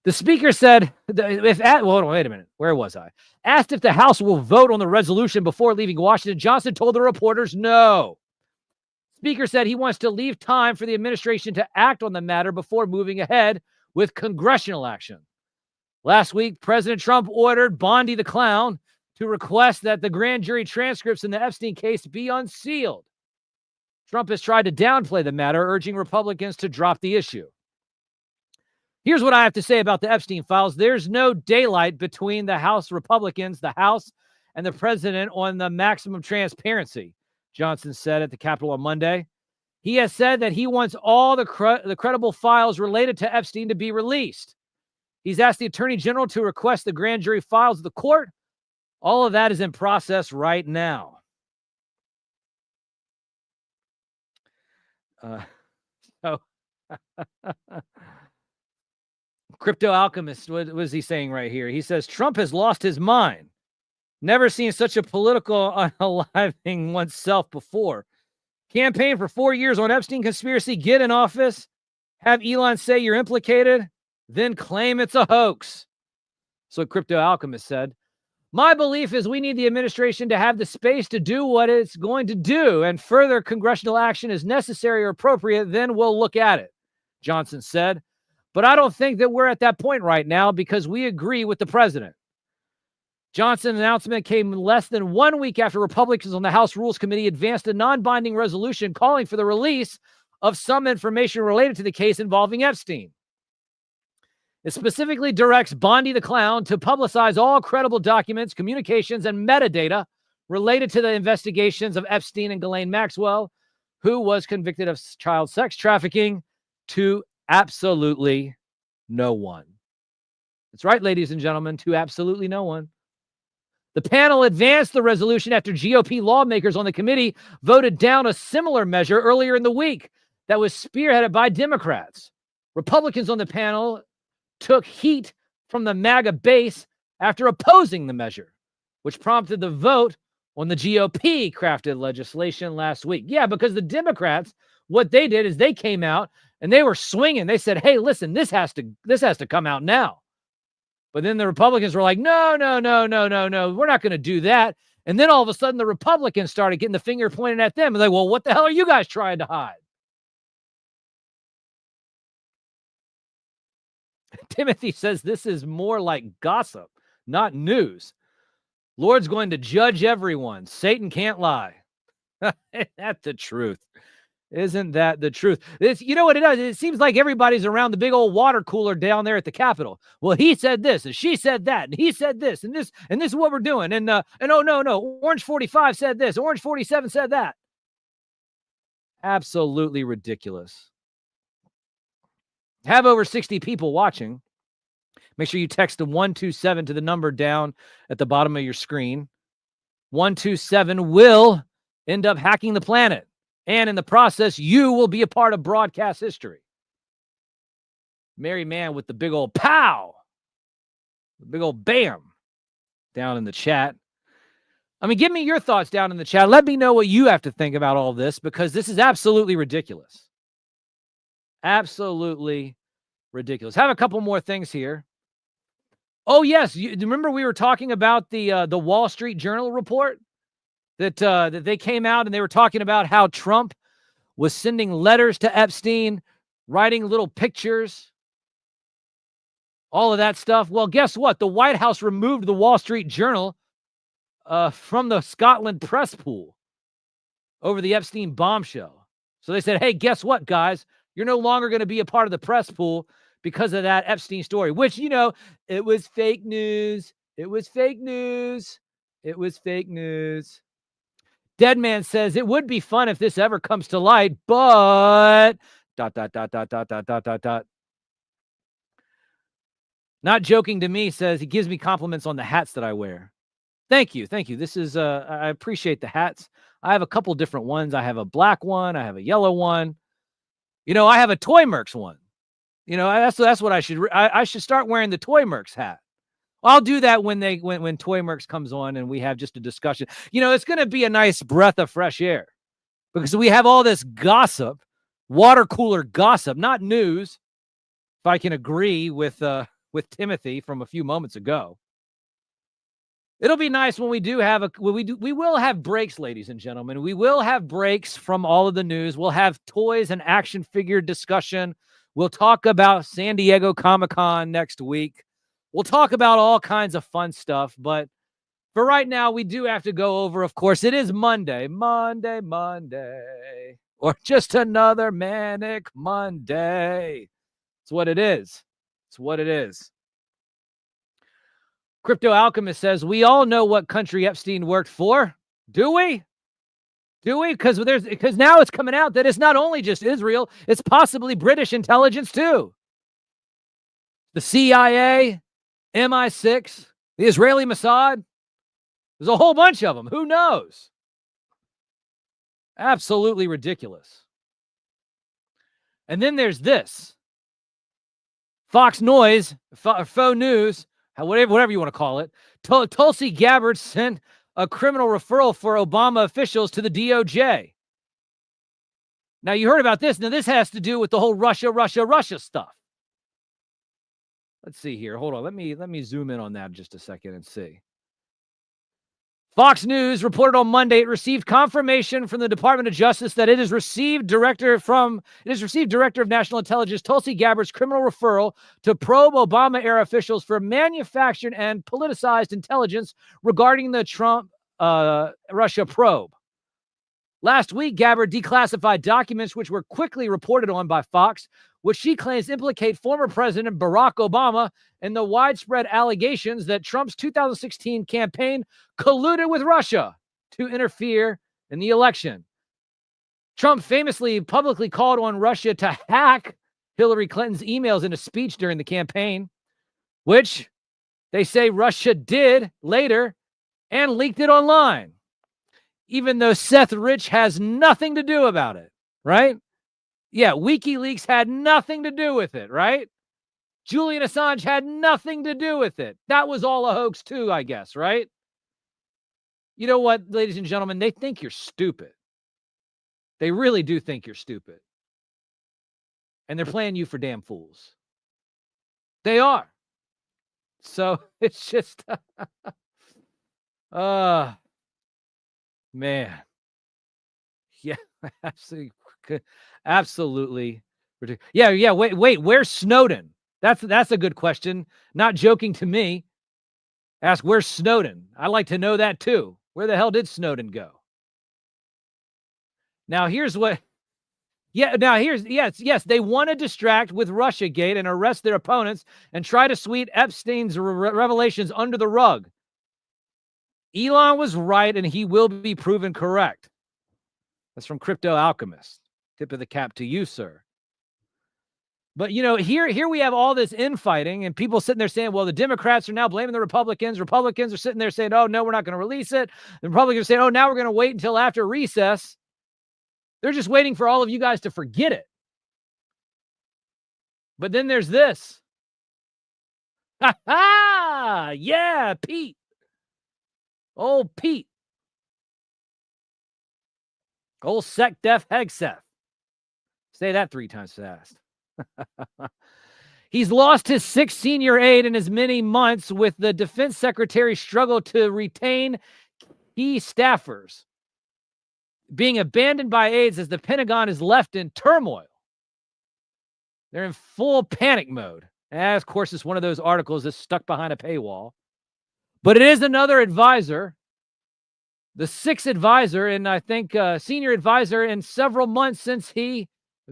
The speaker said, wait a minute. Where was I? Asked if the House will vote on the resolution before leaving Washington, Johnson told the reporters no. Speaker said he wants to leave time for the administration to act on the matter before moving ahead with congressional action. Last week, President Trump ordered Bondi the Clown to request that the grand jury transcripts in the Epstein case be unsealed. Trump has tried to downplay the matter, urging Republicans to drop the issue. Here's what I have to say about the Epstein files. There's no daylight between the House Republicans, the House, and the president on the maximum transparency, Johnson said at the Capitol on Monday. He has said that he wants all the credible files related to Epstein to be released. He's asked the Attorney General to request the grand jury files of the court. All of that is in process right now. Crypto Alchemist, what was he saying right here? He says, Trump has lost his mind. Never seen such a political unaliving oneself before. Campaign for 4 years on Epstein conspiracy, get in office, have Elon say you're implicated, then claim it's a hoax. So Crypto Alchemist said, my belief is we need the administration to have the space to do what it's going to do, and further congressional action is necessary or appropriate, then we'll look at it, Johnson said. But I don't think that we're at that point right now because we agree with the president. Johnson's announcement came less than 1 week after Republicans on the House Rules Committee advanced a non-binding resolution calling for the release of some information related to the case involving Epstein. It specifically directs Bondi the Clown to publicize all credible documents, communications, and metadata related to the investigations of Epstein and Ghislaine Maxwell, who was convicted of child sex trafficking, to absolutely no one. That's right, ladies and gentlemen, to absolutely no one. The panel advanced the resolution after GOP lawmakers on the committee voted down a similar measure earlier in the week that was spearheaded by Democrats. Republicans on the panel took heat from the MAGA base after opposing the measure, which prompted the vote on the GOP crafted legislation last week. Yeah, because the Democrats, what they did is they came out and they were swinging. They said, hey, listen, this has to come out now. But then the Republicans were like, no, we're not going to do that. And then all of a sudden the Republicans started getting the finger pointed at them. And they, well, what the hell are you guys trying to hide? Timothy says this is more like gossip, not news. Lord's going to judge everyone. Satan can't lie. That's the truth. Isn't that the truth? You know what it does? It seems like everybody's around the big old water cooler down there at the Capitol. Well, he said this, and she said that, and he said this, and this is what we're doing. And oh, no, Orange 45 said this, Orange 47 said that. Absolutely ridiculous. Have over 60 people watching. Make sure you text the 127 to the number down at the bottom of your screen. 127 will end up hacking the planet. And in the process, you will be a part of broadcast history. Mary Man with the big old pow. The big old bam down in the chat. I mean, give me your thoughts down in the chat. Let me know what you have to think about all this, because this is absolutely ridiculous. Absolutely ridiculous. Have a couple more things here. Oh, yes. You remember we were talking about the Wall Street Journal report? That they came out and they were talking about how Trump was sending letters to Epstein, writing little pictures, all of that stuff. Well, guess what? The White House removed the Wall Street Journal from the Scotland press pool over the Epstein bombshell. So they said, hey, guess what, guys? You're no longer going to be a part of the press pool because of that Epstein story, which, you know, it was fake news. It was fake news. It was fake news. Deadman says it would be fun if this ever comes to light, but ... Not joking to me says he gives me compliments on the hats that I wear. Thank you. This is I appreciate the hats. I have a couple different ones. I have a black one. I have a yellow one. You know, I have a Toy Mercs one. You know, that's what I should start wearing the Toy Mercs hat. I'll do that when Toy Mercs comes on and we have just a discussion. You know, it's going to be a nice breath of fresh air because we have all this gossip, water cooler gossip, not news. If I can agree with Timothy from a few moments ago, it'll be nice when we do have we will have breaks, ladies and gentlemen. We will have breaks from all of the news. We'll have toys and action figure discussion. We'll talk about San Diego Comic-Con next week. We'll talk about all kinds of fun stuff, but for right now, we do have to go over, of course, it is Monday, or just another manic Monday. It's what it is. It's what it is. Crypto Alchemist says, we all know what country Epstein worked for. Do we? Do we? Because now it's coming out that it's not only just Israel, it's possibly British intelligence too. The CIA, MI6, the Israeli Mossad. There's a whole bunch of them. Who knows? Absolutely ridiculous. And then there's this. Fox News, faux news, whatever you want to call it. Tulsi Gabbard sent a criminal referral for Obama officials to the DOJ. Now, you heard about this. Now, this has to do with the whole Russia stuff. Let's see here. Hold on. Let me zoom in on that just a second and see. Fox News reported on Monday it received confirmation from the Department of Justice that it has received Director of National Intelligence Tulsi Gabbard's criminal referral to probe Obama-era officials for manufactured and politicized intelligence regarding the Trump Russia probe. Last week, Gabbard declassified documents which were quickly reported on by Fox, which she claims implicate former President Barack Obama in the widespread allegations that Trump's 2016 campaign colluded with Russia to interfere in the election. Trump famously publicly called on Russia to hack Hillary Clinton's emails in a speech during the campaign, which they say Russia did later and leaked it online, even though Seth Rich has nothing to do about it, right? Yeah, WikiLeaks had nothing to do with it, right? Julian Assange had nothing to do with it. That was all a hoax too, I guess, right? You know what, ladies and gentlemen? They think you're stupid. They really do think you're stupid. And they're playing you for damn fools. They are. So it's just, man. Yeah, absolutely ridiculous. Yeah. Wait. Where's Snowden? That's a good question. Not joking to me. Ask, where's Snowden? I'd like to know that too. Where the hell did Snowden go? Now here's what. Yes. They want to distract with Russiagate and arrest their opponents and try to sweep Epstein's revelations under the rug. Elon was right, and he will be proven correct. That's from Crypto Alchemist. Tip of the cap to you, sir. But, you know, here we have all this infighting and people sitting there saying, well, the Democrats are now blaming the Republicans. Republicans are sitting there saying, oh, no, we're not going to release it. The Republicans are saying, oh, now we're going to wait until after recess. They're just waiting for all of you guys to forget it. But then there's this. Ha ha! Yeah, Pete. Oh, Pete. Old SecDef Hegseth. Say that 3 times fast. He's lost his 6th senior aide in as many months, with the defense secretary struggle to retain key staffers being abandoned by aides as the Pentagon is left in turmoil. They're in full panic mode. And of course, it's one of those articles that's stuck behind a paywall. But it is another advisor, the 6th advisor, and I think senior advisor in several months since he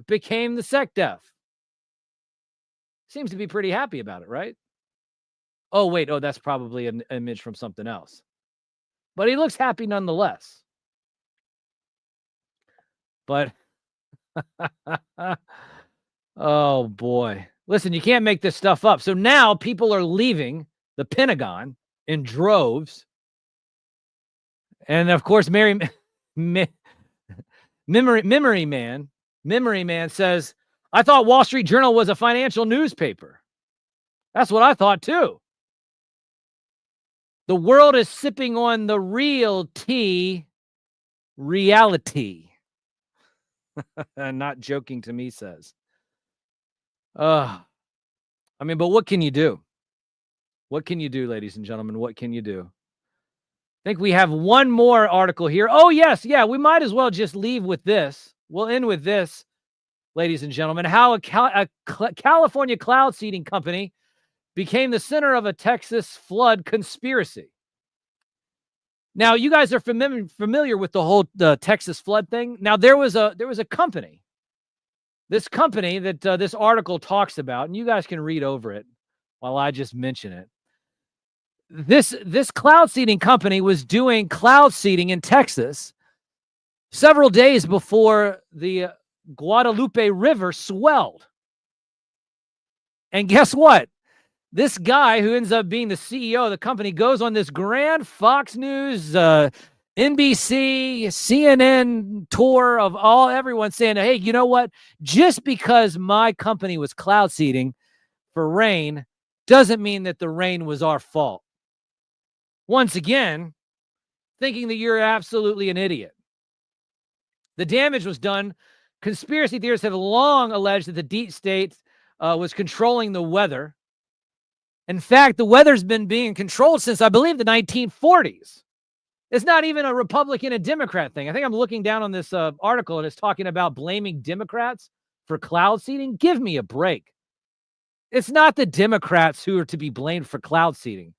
became the SecDef. Seems to be pretty happy about it, right? Oh, wait. Oh, that's probably an image from something else. But he looks happy nonetheless. But, oh, boy. Listen, you can't make this stuff up. So now people are leaving the Pentagon in droves. And, of course, Memory Man says, I thought Wall Street Journal was a financial newspaper. That's what I thought, too. The world is sipping on the real tea, reality. Not joking to me, says. I mean, but what can you do? What can you do, ladies and gentlemen? What can you do? I think we have one more article here. Oh, yes. Yeah, we might as well just leave with this. We'll end with this. Ladies and gentlemen, how a California cloud seeding company became the center of a Texas flood conspiracy. Now, you guys are familiar with the whole Texas flood thing. Now, there was a company, this company that this article talks about, and you guys can read over it while I just mention it. This cloud seeding company was doing cloud seeding in Texas several days before the Guadalupe River swelled. And guess what? This guy who ends up being the CEO of the company goes on this grand Fox News, NBC, CNN tour of everyone saying, hey, you know what? Just because my company was cloud seeding for rain doesn't mean that the rain was our fault. Once again, thinking that you're absolutely an idiot. The damage was done. Conspiracy theorists have long alleged that the deep state was controlling the weather. In fact, the weather's been being controlled since, I believe, the 1940s. It's not even a Republican and Democrat thing. I think I'm looking down on this article, and it's talking about blaming Democrats for cloud seeding. Give me a break. It's not the Democrats who are to be blamed for cloud seeding.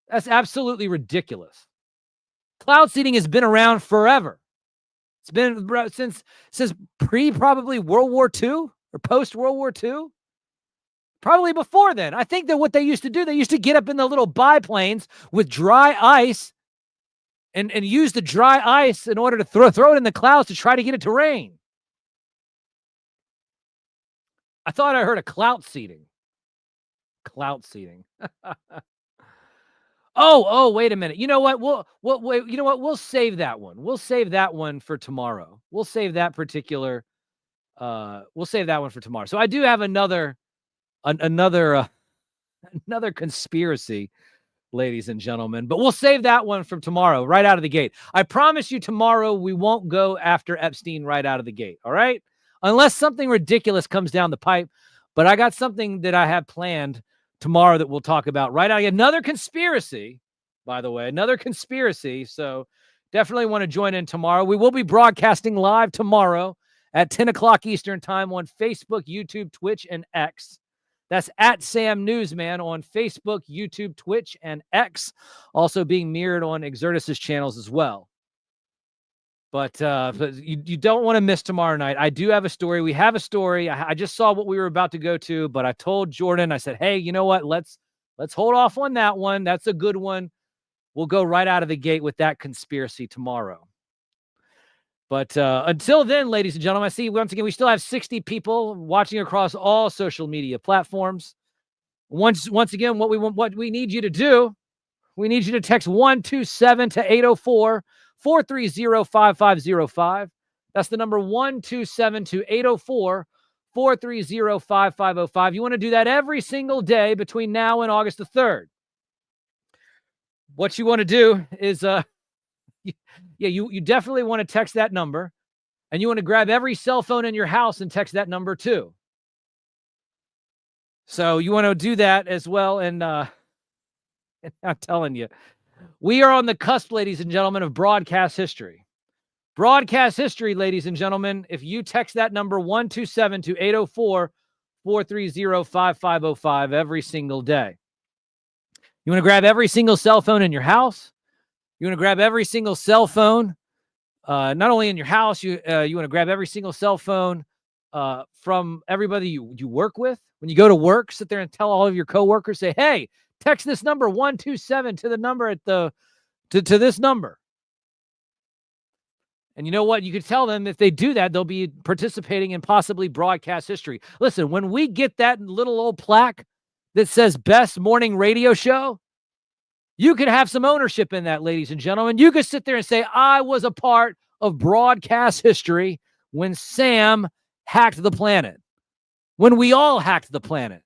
That's absolutely ridiculous. Cloud seeding has been around forever. It's been since probably World War II or post World War II. Probably before then. I think that what they used to do, they used to get up in the little biplanes with dry ice and use the dry ice in order to throw it in the clouds to try to get it to rain. I thought I heard a clout seeding. Clout seeding. Oh, wait a minute. You know what? You know what? We'll save that one. We'll save that one for tomorrow. We'll save that particular. We'll save that one for tomorrow. So I do have another conspiracy, ladies and gentlemen, but we'll save that one from tomorrow, right out of the gate. I promise you tomorrow we won't go after Epstein right out of the gate. All right. Unless something ridiculous comes down the pipe. But I got something that I have planned tomorrow that we'll talk about right out. Another conspiracy, by the way, another conspiracy. So definitely want to join in tomorrow. We will be broadcasting live tomorrow at 10 o'clock Eastern time on Facebook, YouTube, Twitch, and X. That's at Sam Newsman on Facebook, YouTube, Twitch, and X. Also being mirrored on Exertus's channels as well. But you don't want to miss tomorrow night. I do have a story. We have a story. I just saw what we were about to go to, but I told Jordan, I said, hey, you know what? Let's hold off on that one. That's a good one. We'll go right out of the gate with that conspiracy tomorrow. But until then, ladies and gentlemen, I see once again, we still have 60 people watching across all social media platforms. Once again, what we need you to do, we need you to text 127 to 804 430-5505. That's the number 127 to 804 430-5505. You want to do that every single day between now and August the 3rd. What you want to do is, you definitely want to text that number, and you want to grab every cell phone in your house and text that number too. So you want to do that as well. And I'm telling you, we are on the cusp, ladies and gentlemen, of broadcast history. Broadcast history, ladies and gentlemen, if you text that number 127 to 804 430-5505 every single day. You want to grab every single cell phone in your house. You want to grab every single cell phone, not only in your house, you want to grab every single cell phone from everybody you work with. When you go to work, sit there and tell all of your coworkers, say, hey, text this number 127 to the number at to this number. And you know what? You could tell them if they do that, they'll be participating in possibly broadcast history. Listen, when we get that little old plaque that says best morning radio show, you could have some ownership in that, ladies and gentlemen. You could sit there and say, I was a part of broadcast history when Sam hacked the planet, when we all hacked the planet.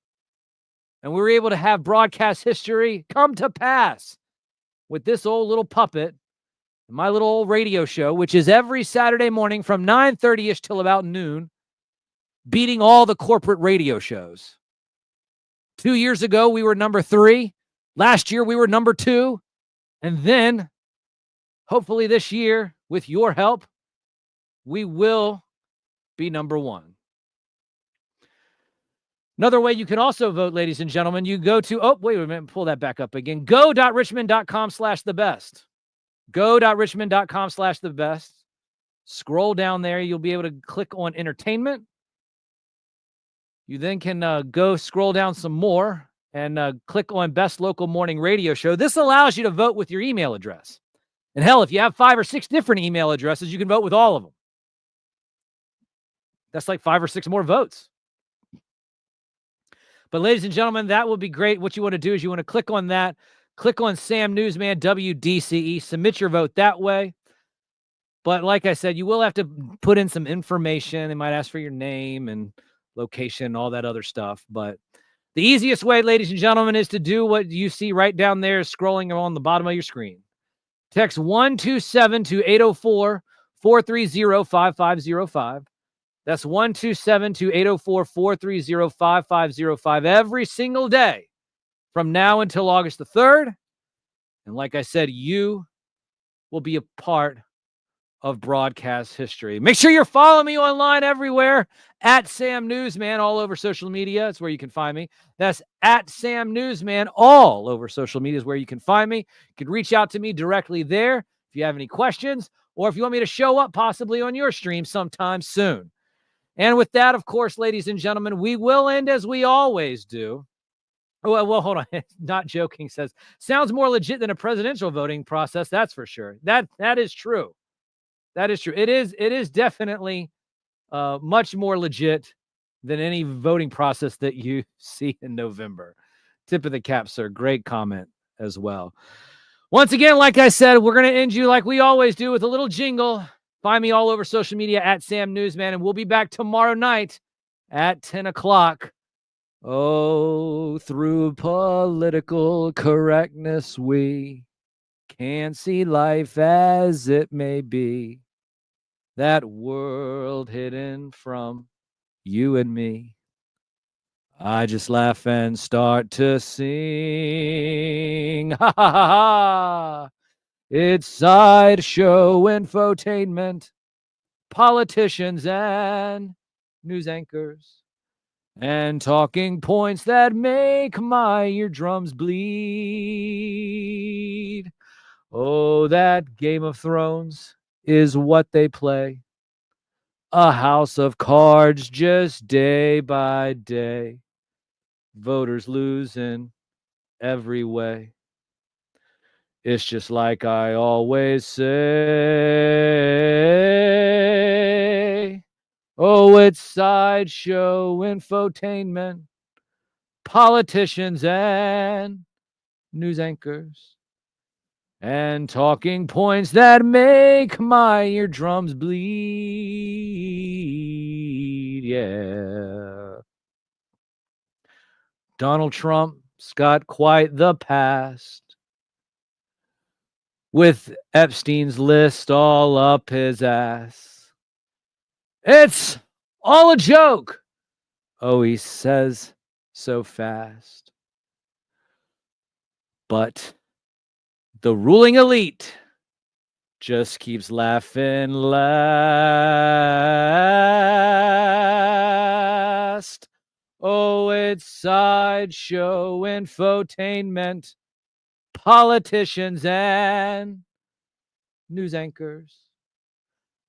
And we were able to have broadcast history come to pass with this old little puppet, my little old radio show, which is every Saturday morning from 9:30-ish till about noon, beating all the corporate radio shows. 2 years ago, we were number 3. Last year, we were number 2. And then, hopefully this year, with your help, we will be number 1. Another way you can also vote, ladies and gentlemen, you go to, wait a minute, pull that back up again. Go.richmond.com/thebest. Go.richmond.com/thebest. Scroll down there. You'll be able to click on entertainment. You then can go scroll down some more and click on Best Local Morning Radio Show. This allows you to vote with your email address. And hell, if you have 5 or 6 different email addresses, you can vote with all of them. That's like 5 or 6 more votes. But ladies and gentlemen, that will be great. What you want to do is you want to click on that. Click on Sam Newsman, WDCE. Submit your vote that way. But like I said, you will have to put in some information. They might ask for your name and location, all that other stuff. But the easiest way, ladies and gentlemen, is to do what you see right down there scrolling on the bottom of your screen. Text 127 to 804-430-5505. That's 127 to 804-430-5505 every single day from now until August the 3rd. And like I said, you will be a part of broadcast history. Make sure you're following me online everywhere at Sam Newsman, all over social media. That's where you can find me. That's at Sam Newsman, all over social media is where you can find me. You can reach out to me directly there if you have any questions, or if you want me to show up possibly on your stream sometime soon. And with that, of course, ladies and gentlemen, we will end as we always do. Well, hold on. Not joking says, sounds more legit than a presidential voting process. That's for sure. That is true. That is true. It is definitely much more legit than any voting process that you see in November. Tip of the cap, sir. Great comment as well. Once again, like I said, we're going to end you like we always do with a little jingle. Find me all over social media at Sam Newsman, and we'll be back tomorrow night at 10 o'clock. Oh, through political correctness, we can't see life as it may be. That world hidden from you and me. I just laugh and start to sing. Ha ha ha ha. It's sideshow infotainment, politicians and news anchors, and talking points that make my eardrums bleed. Oh, that Game of Thrones is what they play. A house of cards just day by day. Voters lose in every way. It's just like I always say. Oh, it's sideshow infotainment, politicians and news anchors, and talking points that make my eardrums bleed. Yeah. Donald Trump's got quite the past, with Epstein's list all up his ass. It's all a joke. Oh, he says so fast. But the ruling elite just keeps laughing last. Oh, it's sideshow infotainment, politicians and news anchors,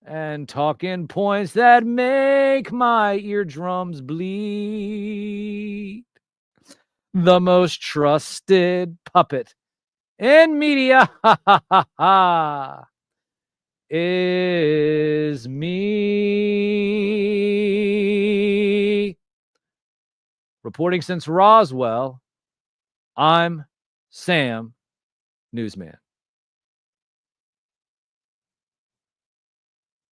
and talking points that make my eardrums bleed. The most trusted puppet in media, ha ha ha ha, is me. Reporting since Roswell, I'm Sam Newsman.